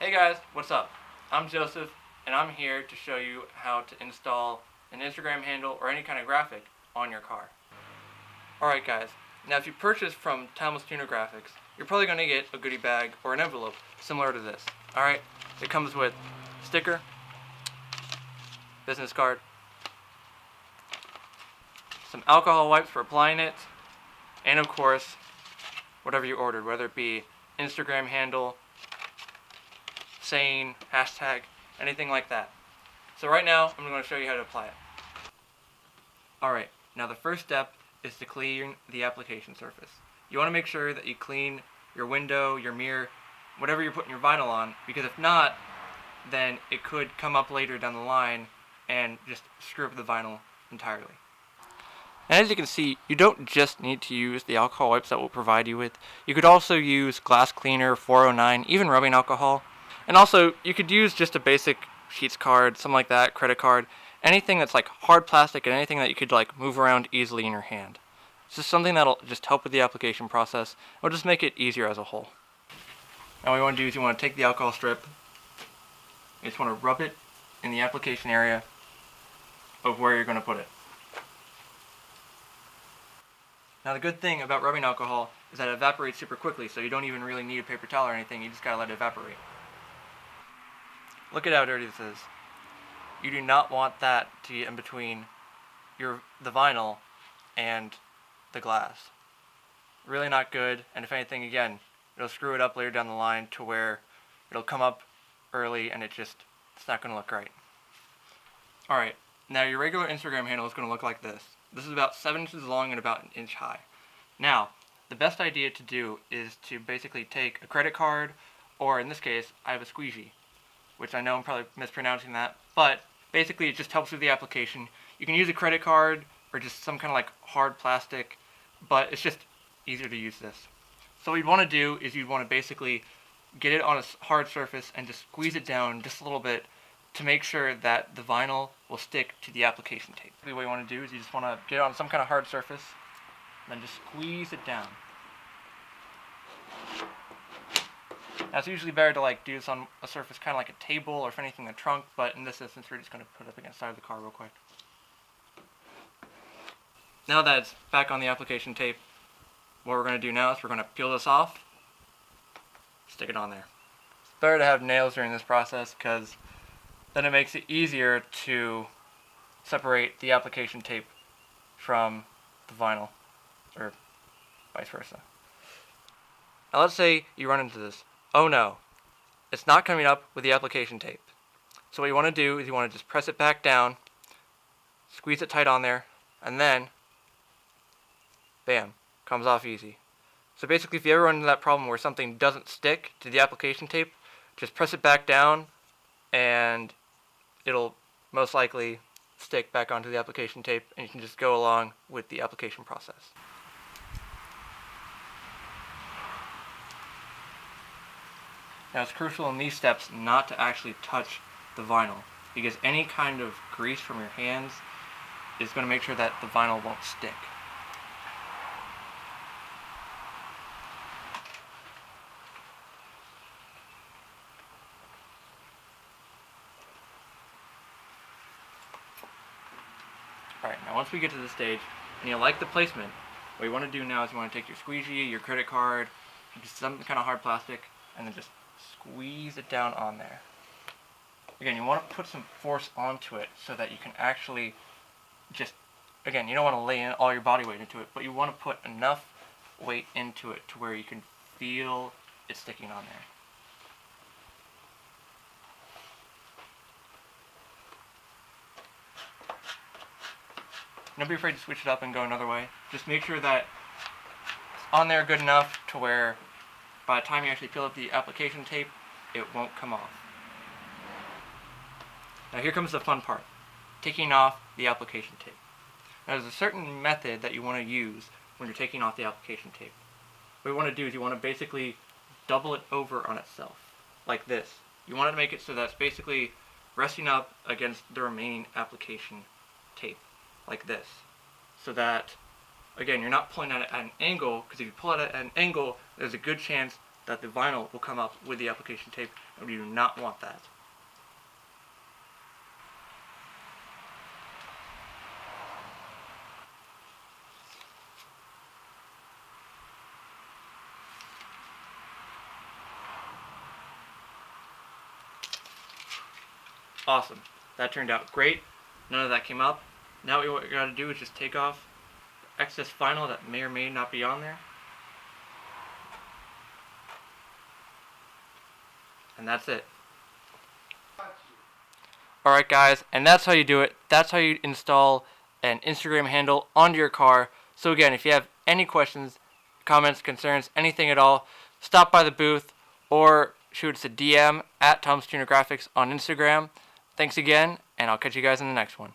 Hey guys, what's up? I'm Joseph, and I'm here to show you how to install an Instagram handle or any kind of graphic on your car. Alright guys, now if you purchase from Timeless Tuner Graphics, you're probably going to get a goodie bag or an envelope similar to this. Alright, it comes with sticker, business card, some alcohol wipes for applying it, and of course, whatever you ordered, whether it be Instagram handle, saying, hashtag, anything like that. So right now, I'm going to show you how to apply it. Alright, now the first step is to clean the application surface. You want to make sure that you clean your window, your mirror, whatever you're putting your vinyl on, because if not, then it could come up later down the line and just screw up the vinyl entirely. And as you can see, you don't just need to use the alcohol wipes that we'll provide you with. You could also use glass cleaner, 409, even rubbing alcohol. And also, you could use just a basic Sheets card, something like that, credit card, anything that's like hard plastic and anything that you could like move around easily in your hand. It's just something that'll just help with the application process. It'll just make it easier as a whole. Now what you want to do is you want to take the alcohol strip, you just want to rub it in the application area of where you're going to put it. Now the good thing about rubbing alcohol is that it evaporates super quickly, so you don't even really need a paper towel or anything, you just gotta let it evaporate. Look at how dirty this is. You do not want that to get in between the vinyl and the glass. Really not good, and if anything, again, it'll screw it up later down the line to where it'll come up early and it's not going to look right. Alright, now your regular Instagram handle is going to look like this. This is about 7 inches long and about 1 inch high. Now, the best idea to do is to basically take a credit card, or in this case, I have a squeegee, which I know I'm probably mispronouncing that, but basically it just helps with the application. You can use a credit card or just some kind of like hard plastic, but it's just easier to use this. So what you'd want to do is you'd want to basically get it on a hard surface and just squeeze it down just a little bit to make sure that the vinyl will stick to the application tape. What you want to do is you just want to get it on some kind of hard surface, and then just squeeze it down. Now it's usually better to like do this on a surface kind of like a table or if anything a trunk, but in this instance we're just going to put it up against the side of the car real quick. Now that it's back on the application tape, what we're going to do now is we're going to peel this off, stick it on there. It's better to have nails during this process because then it makes it easier to separate the application tape from the vinyl, or vice versa. Now let's say you run into this. Oh no, it's not coming up with the application tape. So what you want to do is you want to just press it back down, squeeze it tight on there, and then, bam, comes off easy. So basically if you ever run into that problem where something doesn't stick to the application tape, just press it back down and it'll most likely stick back onto the application tape and you can just go along with the application process. Now it's crucial in these steps not to actually touch the vinyl, because any kind of grease from your hands is going to make sure that the vinyl won't stick. Alright, now once we get to this stage, and you like the placement, what you want to do now is you want to take your squeegee, your credit card, just some kind of hard plastic, and then just squeeze it down on there. Again, you want to put some force onto it so that you can actually just, again, you don't want to lay in all your body weight into it, but you want to put enough weight into it to where you can feel it sticking on there. Don't be afraid to switch it up and go another way. Just make sure that it's on there good enough to where by the time you actually peel up the application tape, it won't come off. Now here comes the fun part, taking off the application tape. Now there's a certain method that you want to use when you're taking off the application tape. What you want to do is you want to basically double it over on itself, like this. You want to make it so that it's basically resting up against the remaining application tape, like this. So that, again, you're not pulling at it at an angle, because if you pull it at an angle, there's a good chance that the vinyl will come up with the application tape, and we do not want that. Awesome. That turned out great. None of that came up. Now what we gotta do is just take off the excess vinyl that may or may not be on there. And that's it. Alright guys, and that's how you do it. That's how you install an Instagram handle onto your car. So again, if you have any questions, comments, concerns, anything at all, stop by the booth or shoot us a DM at Tom's Tuner Graphics on Instagram. Thanks again, and I'll catch you guys in the next one.